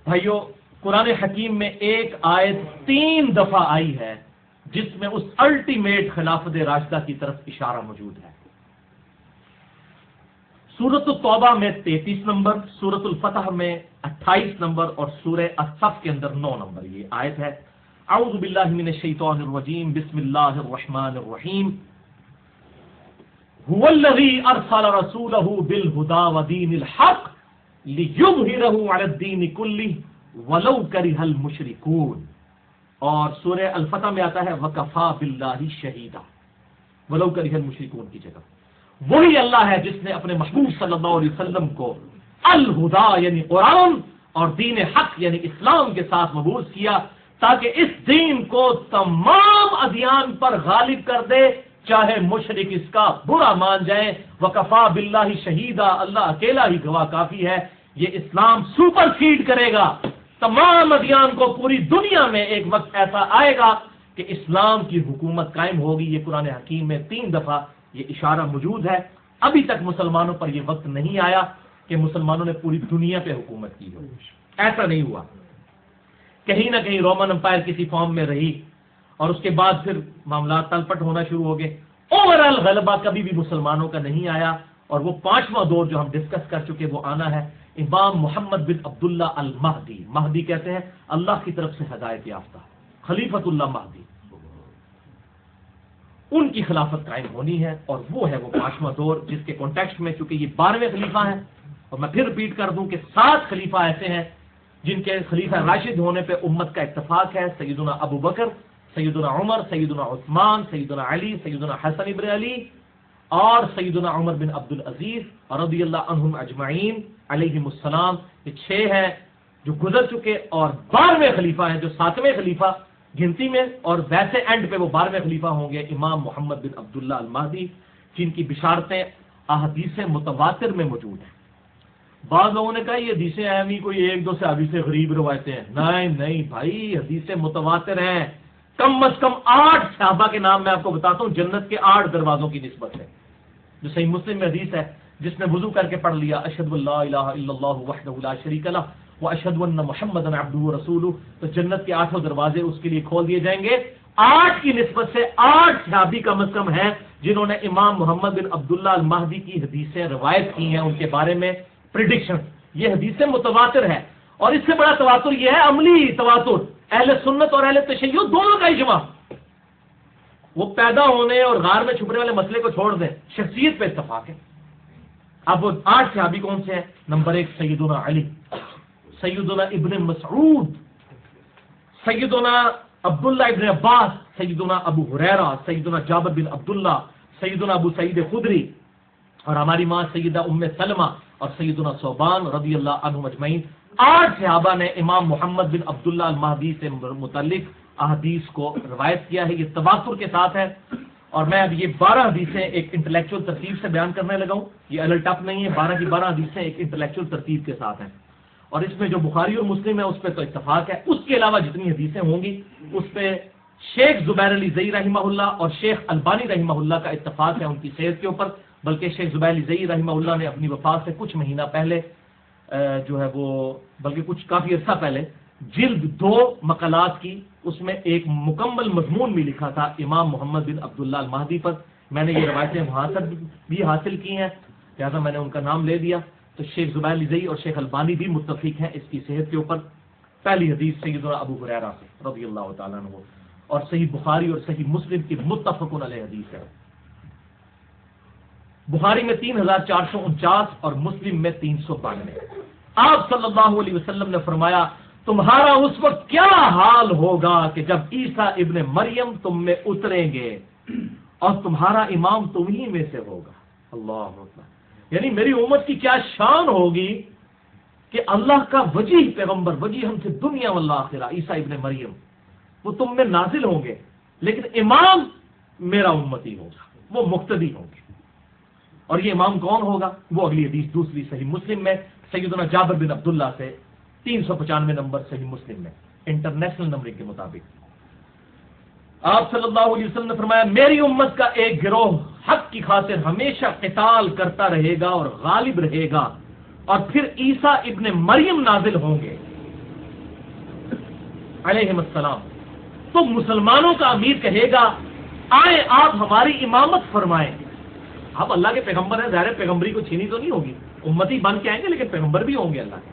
بھائیو قرآن حکیم میں ایک آیت 3 دفعہ آئی ہے جس میں اس الٹیمیٹ خلافت راشدہ کی طرف اشارہ موجود ہے۔ سورۃ التوبہ میں 33 نمبر، سورۃ الفتح میں 28 نمبر اور سورہ الصف کے اندر 9 نمبر یہ آیت ہے۔ اعوذ باللہ من الشیطان الرجیم، بسم اللہ الرحمن الرحیم، هو الذی ارسل رسولہ بالہدی ودین الحق لیظہرہ علی الدین کلہ ولو کرہ المشرکون، اور سورہ الفتح میں آتا ہے وکفی باللہ شہیدا، ولو کرہ المشرکون کی جگہ۔ وہی اللہ ہے جس نے اپنے محبوب صلی اللہ علیہ وسلم کو الہدا یعنی قرآن اور دین حق یعنی اسلام کے ساتھ مبعوث کیا تاکہ اس دین کو تمام ادیان پر غالب کر دے، چاہے مشرک اس کا برا مان جائیں۔ وکفی باللہ شہیدا، اللہ اکیلا ہی گواہ کافی ہے، یہ اسلام سپر سیڈ کرے گا تمام ادیان کو۔ پوری دنیا میں ایک وقت ایسا آئے گا کہ اسلام کی حکومت قائم ہوگی۔ یہ قرآن حکیم میں 3 دفعہ یہ اشارہ موجود ہے۔ ابھی تک مسلمانوں پر یہ وقت نہیں آیا کہ مسلمانوں نے پوری دنیا پہ حکومت کی ہو، ایسا نہیں ہوا۔ کہیں نہ کہیں رومن امپائر کسی فارم میں رہی اور اس کے بعد پھر معاملات تلپٹ ہونا شروع ہو گئے۔ اوورآل غلبہ کبھی بھی مسلمانوں کا نہیں آیا، اور وہ 5واں دور جو ہم ڈسکس کر چکے وہ آنا ہے۔ امام محمد بن عبداللہ المہدی، مہدی کہتے ہیں اللہ کی طرف سے ہدایت یافتہ، خلیفۃ اللہ مہدی، ان کی خلافت قائم ہونی ہے، اور وہ ہے وہ 5واں دور جس کے کانٹیکسٹ میں، چونکہ یہ 12ویں خلیفہ ہیں، اور میں پھر ریپیٹ کر دوں کہ 7 خلیفہ ایسے ہیں جن کے خلیفہ راشد ہونے پہ امت کا اتفاق ہے۔ سیدنا ابو بکر، سیدنا عمر، سیدنا عثمان، سیدنا علی، سیدنا حسن ابن علی اور سیدنا عمر بن عبد العزیز رضی اللہ عنہم اجمعین علیہم السلام۔ یہ 6 ہیں جو گزر چکے، اور 12ویں خلیفہ ہیں جو 7ویں خلیفہ گنتی میں، اور ویسے اینڈ پہ وہ 12ویں خلیفہ ہوں گے امام محمد بن عبداللہ المہدی، جن کی بشارتیں احادیث متواتر میں موجود ہیں۔ بعض لوگوں نے کہا یہ حدیثیں اہمی کوئی 1-2 صحابی سے غریب روایتیں ہیں۔ نہیں بھائی، حدیثیں متواتر ہیں۔ کم از کم 8 صحابہ کے نام میں آپ کو بتاتا ہوں جنت کے 8 دروازوں کی نسبت ہے، جو صحیح مسلم میں حدیث ہے، جس نے وضو کر کے پڑھ لیا اشہد ان لا الہ الا اللہ وحدہ لا شریک لہ واشہد ان محمدا عبدہ ورسولہ، تو جنت کے 8 دروازے اس کے لیے کھول دیے جائیں گے۔ 8 کی نسبت سے 8 صحابی کم از کم ہیں جنہوں نے امام محمد بن عبداللہ المہدی کی حدیثیں روایت کی ہیں، ان کے بارے میں پریڈکشن۔ یہ حدیثیں متواتر ہے، اور اس سے بڑا تواتر یہ ہے عملی تواتر، اہل سنت اور اہل تشیع دونوں کا اجماع۔ وہ پیدا ہونے اور غار میں چھپنے والے مسئلے کو چھوڑ دیں، شخصیت پہ اتفاق ہے۔ اب وہ 8 صحابی کون سے ہیں؟ نمبر 1 سیدنا علی، سیدنا ابن مسعود، سیدنا عبداللہ ابن عباس، سیدنا ابو ہریرہ، سیدنا جابر بن عبداللہ، سیدنا ابو سعید خدری، اور ہماری ماں سیدہ ام سلمہ اور سیدنا ثوبان رضی اللہ عنہم اجمعین۔ 8 صحابہ نے امام محمد بن عبداللہ المہدی سے متعلق احادیث کو روایت کیا ہے، یہ تواتر کے ساتھ ہے۔ اور میں اب یہ 12 حدیثیں ایک انٹلیکچوئل ترتیب سے بیان کرنے لگا ہوں، یہ الٹ اپ نہیں ہے، 12 کی 12 حدیثیں ایک انٹلیکچوئل ترتیب کے ساتھ ہیں، اور اس میں جو بخاری اور مسلم ہے اس پہ تو اتفاق ہے۔ اس کے علاوہ جتنی حدیثیں ہوں گی اس پہ شیخ زبیر علی زئی رحمہ اللہ اور شیخ البانی رحمہ اللہ کا اتفاق ہے ان کی صحت کے اوپر، بلکہ شیخ زبیر علی زئی رحمہ اللہ نے اپنی وفات سے کچھ مہینہ پہلے جو ہے وہ، بلکہ کچھ کافی عرصہ پہلے، جلد 2 مقالات کی، اس میں ایک مکمل مضمون بھی لکھا تھا امام محمد بن عبداللہ المہدی پر۔ میں نے یہ روایتیں وہاں سے بھی حاصل کی ہیں، لہٰذا میں نے ان کا نام لے دیا۔ تو شیخ زبیر علی زئی اور شیخ البانی بھی متفق ہیں اس کی صحت کے اوپر۔ پہلی حدیث سیدنا ابو ہریرہ سے رضی اللہ تعالیٰ عنہ، اور صحیح بخاری اور صحیح مسلم کی متفق علیہ حدیث ہے۔ بخاری میں 3449 اور مسلم میں 392۔ آپ صلی اللہ علیہ وسلم نے فرمایا تمہارا اس وقت کیا حال ہوگا کہ جب عیسیٰ ابن مریم تم میں اتریں گے اور تمہارا امام تمہیں میں سے ہوگا۔ اللہ اکبر، یعنی میری امت کی کیا شان ہوگی کہ اللہ کا وجیہ پیغمبر، وجیہ ہم سے دنیا والآخرہ، عیسیٰ ابن مریم، وہ تم میں نازل ہوں گے، لیکن امام میرا امتی ہوگا، وہ مقتدی ہوں گے۔ اور یہ امام کون ہوگا؟ وہ اگلی حدیث دوسری صحیح مسلم میں سیدنا جابر بن عبداللہ سے 395 نمبر صحیح مسلم میں انٹرنیشنل نمبر کے مطابق۔ آپ صلی اللہ علیہ وسلم نے فرمایا میری امت کا ایک گروہ حق کی خاطر ہمیشہ قتال کرتا رہے گا اور غالب رہے گا، اور پھر عیسیٰ ابن مریم نازل ہوں گے علیہم السلام، تو مسلمانوں کا امیر کہے گا آئے آپ ہماری امامت فرمائیں. آپ اللہ کے پیغمبر ہیں، ظاہر پیغمبری کو چھینی تو نہیں ہوگی، امتی بن کے آئیں گے لیکن پیغمبر بھی ہوں گے اللہ کے.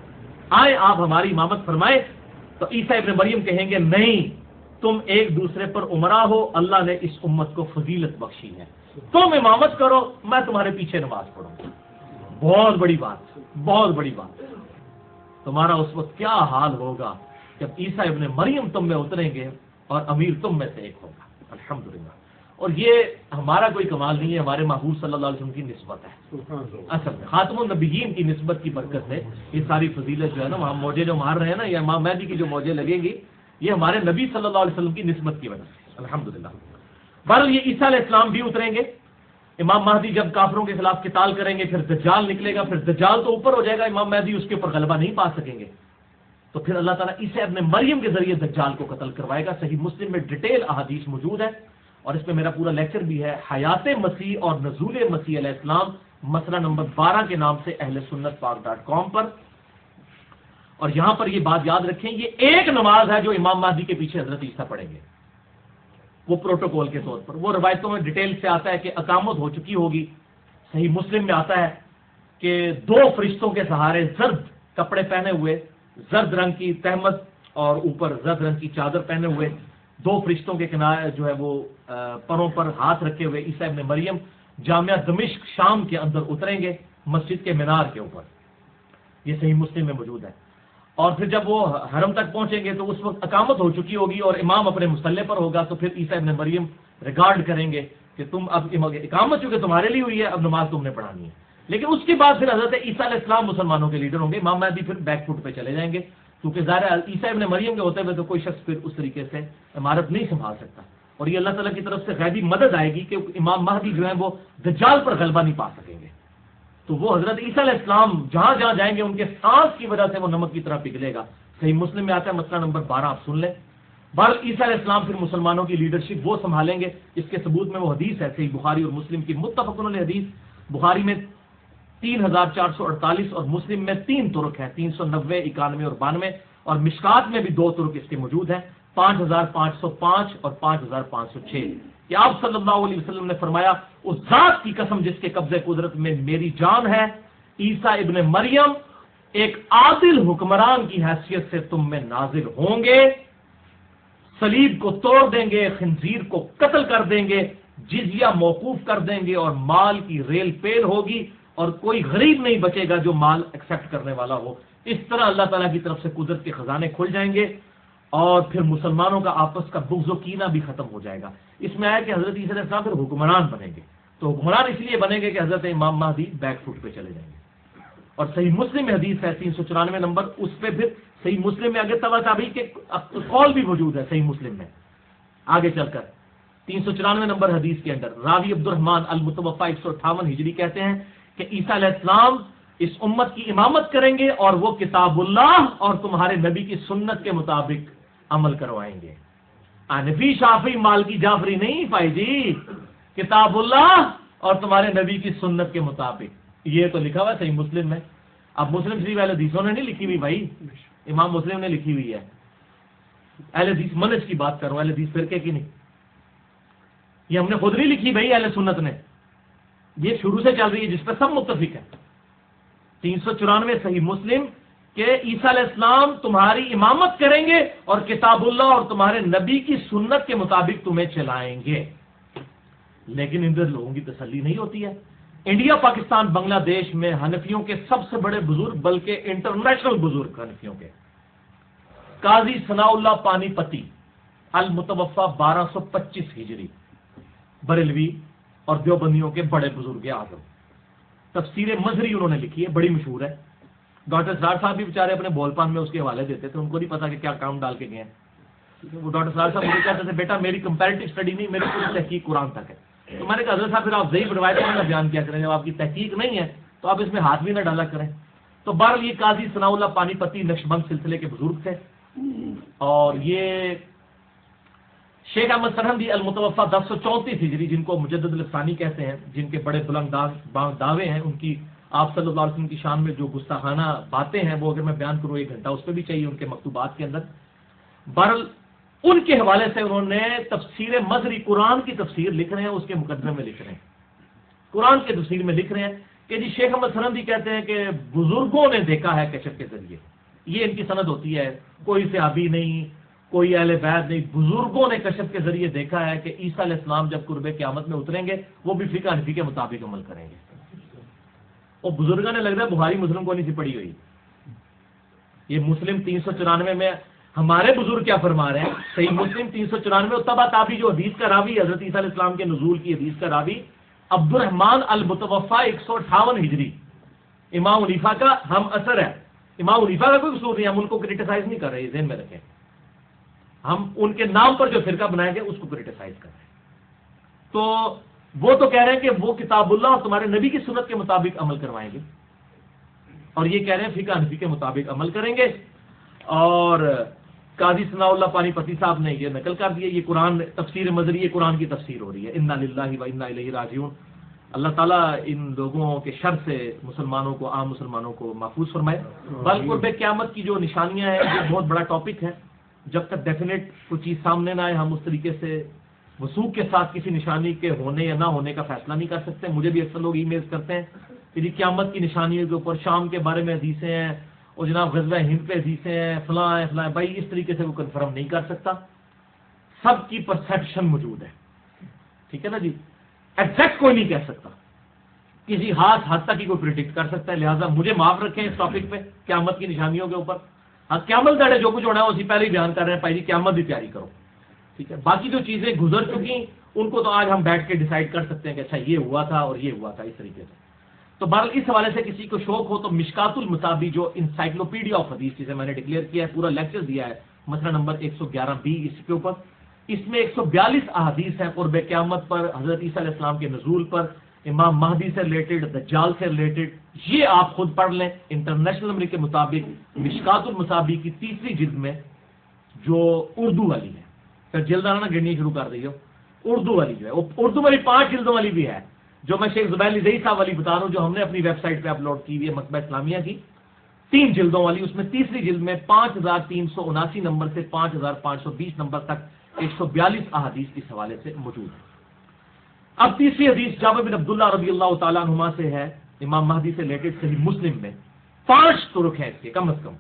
آئے آپ ہماری امامت فرمائیں. تو عیسیٰ ابن مریم کہیں گے نہیں، تم ایک دوسرے پر امرا ہو، اللہ نے اس امت کو فضیلت بخشی ہے، تم امامت کرو، میں تمہارے پیچھے نماز پڑھوں. بہت بڑی بات، بہت بڑی بات. تمہارا اس وقت کیا حال ہوگا جب عیسیٰ ابن مریم تم میں اتریں گے اور امیر تم میں سے ایک ہوگا. الحمدللہ. اور یہ ہمارا کوئی کمال نہیں ہے، ہمارے محبوب صلی اللہ علیہ وسلم کی نسبت ہے. اصل میں خاتم النبیین کی نسبت کی برکت ہے یہ ساری فضیلت جو ہے نا، وہاں موجے جو مار رہے ہیں نا، یا امام مہدی کی جو موجے لگیں گی، یہ ہمارے نبی صلی اللہ علیہ وسلم کی نسبت کی وجہ سے. الحمدللہ. بہرحال یہ عیسیٰ علیہ السلام بھی اتریں گے. امام مہدی جب کافروں کے خلاف قتال کریں گے، پھر دجال نکلے گا، پھر دجال تو اوپر ہو جائے گا، امام مہدی اس کے اوپر غلبہ نہیں پا سکیں گے. تو پھر اللہ تعالیٰ عیسیٰ ابن مریم کے ذریعے دجال کو قتل کروائے گا. صحیح مسلم میں ڈیٹیل احادیث موجود ہے، اور اس میں میرا پورا لیکچر بھی ہے، حیات مسیح اور نزول مسیح علیہ السلام، مسئلہ نمبر 12 کے نام سے اہل سنت پاک.com پر. اور یہاں پر یہ بات یاد رکھیں، یہ ایک نماز ہے جو امام مہدی کے پیچھے حضرت عیسیٰ پڑھیں گے، وہ پروٹوکول کے طور پر. وہ روایتوں میں ڈیٹیل سے آتا ہے کہ اقامت ہو چکی ہوگی. صحیح مسلم میں آتا ہے کہ 2 فرشتوں کے سہارے زرد کپڑے پہنے ہوئے، زرد رنگ کی تہمت اور اوپر زرد رنگ کی چادر پہنے ہوئے، 2 فرشتوں کے کنارے جو ہے وہ پروں پر ہاتھ رکھے ہوئے عیسیٰ ابن مریم جامعہ دمشق شام کے اندر اتریں گے، مسجد کے مینار کے اوپر. یہ صحیح مسلم میں موجود ہے. اور پھر جب وہ حرم تک پہنچیں گے تو اس وقت اقامت ہو چکی ہوگی اور امام اپنے مصلی پر ہوگا. تو پھر عیسیٰ ابن مریم ریگارڈ کریں گے کہ تم اب اقامت چونکہ تمہارے لیے ہوئی ہے، اب نماز تم نے پڑھانی ہے. لیکن اس کے بعد پھر حضرت عیسیٰ علیہ السلام مسلمانوں کے لیڈر ہوں گے. امام مہدی پھر بیک فٹ پہ چلے جائیں گے، کیونکہ ظاہر عیسیٰ ابن مریم کے ہوتے ہوئے تو کوئی شخص پھر اس طریقے سے عمارت نہیں سنبھال سکتا. اور یہ اللہ تعالیٰ کی طرف سے غیبی مدد آئے گی کہ امام مہدی جو ہے وہ دجال پر غلبہ نہیں پا سکیں گے. تو وہ حضرت عیسیٰ علیہ السلام جہاں جہاں جائیں گے ان کے سانس کی وجہ سے وہ نمک کی طرح پگھلے گا. صحیح مسلم میں آتا ہے مسئلہ نمبر 12، آپ سن لیں. بہرحال عیسیٰ علیہ السلام پھر مسلمانوں کی لیڈرشپ وہ سنبھالیں گے. اس کے ثبوت میں وہ حدیث ہے صحیح بخاری اور مسلم کی متفق علیہ حدیث. بخاری میں 3448 اور مسلم میں 3 طرق ہیں، 390، 91 اور 92. اور مشکات میں بھی 2 طرق اس کے موجود ہیں، 5505 اور 5506. کہ آپ صلی اللہ علیہ وسلم نے فرمایا اس ذات کی قسم جس کے قبضے قدرت میں میری جان ہے، عیسیٰ ابن مریم ایک عادل حکمران کی حیثیت سے تم میں نازل ہوں گے، صلیب کو توڑ دیں گے، خنزیر کو قتل کر دیں گے، جزیہ موقوف کر دیں گے، اور مال کی ریل پیل ہوگی، اور کوئی غریب نہیں بچے گا جو مال ایکسیپٹ کرنے والا ہو. اس طرح اللہ تعالیٰ کی طرف سے قدرت کے خزانے کھل جائیں گے، اور پھر مسلمانوں کا آپس کا بغض و کینہ بھی ختم ہو جائے گا. اس میں آیا کہ حضرت عیسیٰ علیہ السلام پھر حکمران بنیں گے. تو حکمران اس لیے بنیں گے کہ حضرت امام مہدی بیک فٹ پہ چلے جائیں گے. اور صحیح مسلم میں حدیث ہے 394 نمبر، اس پہ پھر صحیح مسلم میں آگے تبع تابعی کے قول بھی موجود ہے. صحیح مسلم میں آگے چل کر 394 نمبر حدیث کے اندر راوی عبد الرحمن المتوفا 158 ہجری کہتے ہیں کہ عیسیٰ علیہ السلام اس امت کی امامت کریں گے، اور وہ کتاب اللہ اور تمہارے نبی کی سنت کے مطابق عمل کروائیں گے. حنفی شافعی مالکی جعفری نہیں پائی جی، کتاب اللہ اور تمہارے نبی کی سنت کے مطابق. یہ تو لکھا ہوا ہے صحیح مسلم میں. اب مسلم شریف اہل حدیثوں نے نہیں لکھی ہوئی بھائی، امام مسلم نے لکھی ہوئی ہے. اہل حدیث منہج کی بات کروں، اہل حدیث فرقے کی نہیں. یہ ہم نے خود نہیں لکھی بھائی، اہل سنت نے. یہ شروع سے چل رہی ہے، جس پہ سب متفق ہے. 394 صحیح مسلم کہ عیسیٰ علیہ السلام تمہاری امامت کریں گے اور کتاب اللہ اور تمہارے نبی کی سنت کے مطابق تمہیں چلائیں گے. لیکن ادھر لوگوں کی تسلی نہیں ہوتی ہے. انڈیا، پاکستان، بنگلہ دیش میں حنفیوں کے سب سے بڑے بزرگ، بلکہ انٹرنیشنل بزرگ حنفیوں کے، قاضی ثناء اللہ پانی پتی المتوفا 1225 ہجری، بریلوی اور دیوبندیوں کے بڑے بزرگ اعظم. تفسیر مظہری انہوں نے لکھی ہے، بڑی مشہور ہے. ڈاکٹر سرار صاحب بھی بیچارے اپنے بول پان میں اس کے حوالے دیتے تھے، ان کو نہیں پتا کہ کیا کام ڈال کے گئے ہیں. وہ ڈاکٹر سرار صاحب مجھے کہتے تھے بیٹا میری کمپیریٹو اسٹڈی نہیں، میری پوری تحقیق قرآن تک ہے. تو میں نے کہا حضرت صاحب پھر آپ ضعیف روایتوں میں بیان کیا کریں، جب آپ کی تحقیق نہیں ہے تو آپ اس میں ہاتھ بھی نہ ڈالا کریں. تو بہرحال یہ قاضی ثناء اللہ پانی پتی نقشبند سلسلے کے بزرگ تھے، اور یہ شیخ احمد سرہندی المتوفا 1034 ہجری، جن کو مجدد الثانی کہتے ہیں، جن کے بڑے بلند دعوے ہیں، ان کی آپ صلی اللہ علیہ وسلم کی شان میں جو گستاخانہ باتیں ہیں وہ اگر میں بیان کروں 1 گھنٹہ اس پہ بھی چاہیے ان کے مکتوبات کے اندر. بہرحال ان کے حوالے سے انہوں نے تفسیر مظہری قرآن کی تفسیر لکھ رہے ہیں، اس کے مقدمے میں لکھ رہے ہیں، قرآن کے تفسیر میں لکھ رہے ہیں کہ جی شیخ احمد سرندی کہتے ہیں کہ بزرگوں نے دیکھا ہے کشف کے ذریعے، یہ ان کی سند ہوتی ہے، کوئی صحابی نہیں، کوئی اہل بیت نہیں، بزرگوں نے کشف کے ذریعے دیکھا ہے کہ عیسیٰ علیہ السلام جب قرب قیامت میں اتریں گے وہ بھی فقہ حنفی کے مطابق عمل کریں گے۔ اور بزرگوں نے لگ رہا ہے بخاری مسلم کو نہیں سی پڑھی ہوئی، یہ مسلم 394 میں ہمارے بزرگ کیا فرما رہے ہیں، صحیح مسلم 394 تبا تابی جو حدیث کا راوی حضرت عیسیٰ علیہ السلام کے نزول کی حدیث کا راوی عبد الرحمن المتوفا 158 ہجری امام حنیفہ کا ہم اثر ہے۔ امام حنیفہ کا کوئی قصور نہیں، ہم ان کو کرٹیسائز نہیں کر رہے، ذہن میں رکھیں، ہم ان کے نام پر جو فرقہ بنائیں گے اس کو کرٹیسائز کر رہے ہیں۔ تو وہ تو کہہ رہے ہیں کہ وہ کتاب اللہ اور تمہارے نبی کی سنت کے مطابق عمل کروائیں گے، اور یہ کہہ رہے ہیں فقہ حنفی کے مطابق عمل کریں گے۔ اور قاضی ثناء اللہ پانی پتی صاحب نے یہ نقل کر دیا، یہ قرآن تفسیر مظہری، یہ قرآن کی تفسیر ہو رہی ہے، انا للہ و انا الیہ راجعون۔ اللہ تعالیٰ ان لوگوں کے شر سے مسلمانوں کو، عام مسلمانوں کو محفوظ فرمائے۔ بل قرب قیامت کی جو نشانیاں ہیں یہ بہت بڑا ٹاپک ہے، جب تک ڈیفینیٹ کوئی چیز سامنے نہ آئے ہم اس طریقے سے وثوق کے ساتھ کسی نشانی کے ہونے یا نہ ہونے کا فیصلہ نہیں کر سکتے۔ مجھے بھی اکثر لوگ ای میل کرتے ہیں کہ جی قیامت کی نشانیوں کے اوپر شام کے بارے میں حدیثیں ہیں، اور جناب غزوہ ہند پہ حدیثیں ہیں، فلاں ہے فلاں ہے۔ بھائی اس طریقے سے وہ کنفرم نہیں کر سکتا، سب کی پرسیپشن موجود ہے، ٹھیک ہے نا جی، ایگزیکٹ کوئی نہیں کہہ سکتا، کسی خاص حد تک ہی کوئی پریڈکٹ کر سکتا ہے۔ لہٰذا مجھے معاف رکھیں اس ٹاپک پہ، قیامت کی نشانیوں کے اوپر۔ ہاں قیامت دڑے جو کچھ ہونا ہے اسی پہلے ہی بیان کر رہے ہیں، بھائی جی قیامت کی تیاری کرو، ٹھیک ہے۔ باقی جو چیزیں گزر چکی ان کو تو آج ہم بیٹھ کے ڈیسائیڈ کر سکتے ہیں کہ اچھا یہ ہوا تھا اور یہ ہوا تھا، اس طریقے سے۔ تو بہرحال اس حوالے سے کسی کو شوق ہو تو مشکات المصابیح جو انسائکلوپیڈیا آف حدیث جسے میں نے ڈکلیئر کیا ہے، پورا لیکچر دیا ہے مسئلہ نمبر 111B اس کے اوپر، اس میں 142 احادیث ہیں قرب قیامت پر، حضرت عیسیٰ علیہ السلام کے نزول پر، امام مہدی سے ریلیٹڈ، دجال سے ریلیٹڈ، یہ آپ خود پڑھ لیں انٹرنیشنل نمبر کے مطابق مشکات المصابیح کی 3ری جلد میں جو اردو والی ہے، پھر جلد آنا گننی شروع کر رہی ہو، اردو والی جو ہے، وہ اردو والی 5 جلدوں والی بھی ہے جو میں شیخ زبیر علی زئی صاحب والی بتا رہا ہوں، جو ہم نے اپنی ویب سائٹ پہ اپلوڈ کی ہوئی ہے مکتبہ اسلامیہ کی، 3 جلدوں والی، اس میں 3ری جلد میں 5379 نمبر سے 5520 نمبر تک 142 احادیث اس حوالے سے موجود ہے۔ اب 3ری حدیث جابر بن عبداللہ رضی اللہ تعالیٰ عنہما سے ہے، امام مہدی سے ریلیٹڈ، صحیح مسلم میں 5 طرق ہیں اس کے کم از کم،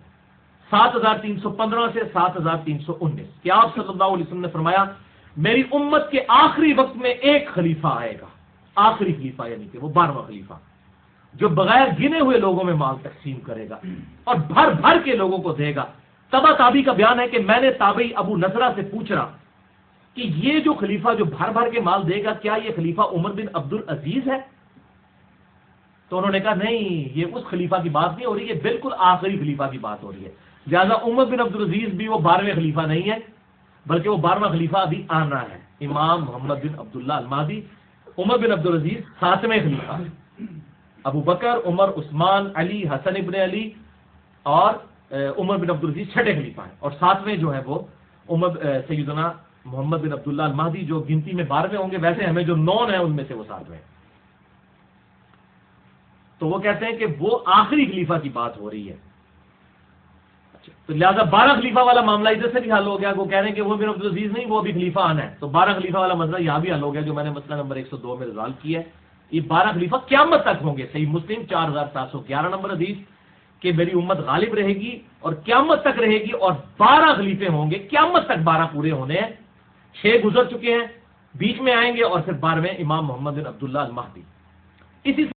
7315 سے 7319 کہ آپ صلی اللہ علیہ وسلم نے فرمایا میری امت کے آخری وقت میں ایک خلیفہ آئے گا، آخری خلیفہ یعنی کہ وہ 12واں خلیفہ، جو بغیر گنے ہوئے لوگوں میں مال تقسیم کرے گا اور بھر بھر کے لوگوں کو دے گا۔ تبا تابی کا بیان ہے کہ میں نے تابعی ابو نضرہ سے پوچھا کہ یہ جو خلیفہ جو بھر بھر کے مال دے گا کیا یہ خلیفہ عمر بن عبد العزیز ہے؟ تو انہوں نے کہا نہیں، یہ اس خلیفہ کی بات نہیں ہو رہی، یہ بالکل آخری خلیفہ کی بات ہو رہی ہے۔ لہٰذا عمر بن عبد العزیز بھی وہ 12ویں خلیفہ نہیں ہے، بلکہ وہ 12واں خلیفہ ابھی آنا ہے، امام محمد بن عبداللہ المہدی۔ عمر بن عبد العزیز 7ویں خلیفہ، ابو بکر، عمر، عثمان، علی، حسن ابن علی اور عمر بن عبد العزیز 6ٹھے خلیفہ ہیں، اور 7ویں جو ہے وہ سیدنا محمد بن عبداللہ المہدی، جو گنتی میں 12ویں ہوں گے، ویسے ہمیں جو 9 ہیں ان میں سے وہ 7ویں۔ تو وہ کہتے ہیں کہ وہ آخری خلیفہ کی بات ہو رہی ہے، تو لہٰذا 12 خلیفہ والا معاملہ ادھر سے بھی حل ہو گیا، وہ کہہ رہے ہیں کہ وہ بن عبد العزیز نہیں، وہ ابھی خلیفہ آنا ہے، تو 12 خلیفہ والا مسئلہ یہاں بھی حل ہو گیا جو میں نے مسئلہ نمبر 102 میں ریزالو کیا ہے۔ یہ 12 خلیفہ قیامت تک ہوں گے، صحیح مسلم 4711 نمبر حدیث کہ میری امت غالب رہے گی اور قیامت تک رہے گی، اور 12 خلیفے ہوں گے، قیامت تک 12 پورے ہونے ہیں، 6 گزر چکے ہیں، بیچ میں آئیں گے، اور پھر 12ویں امام محمد بن عبداللہ المہدی۔ اسی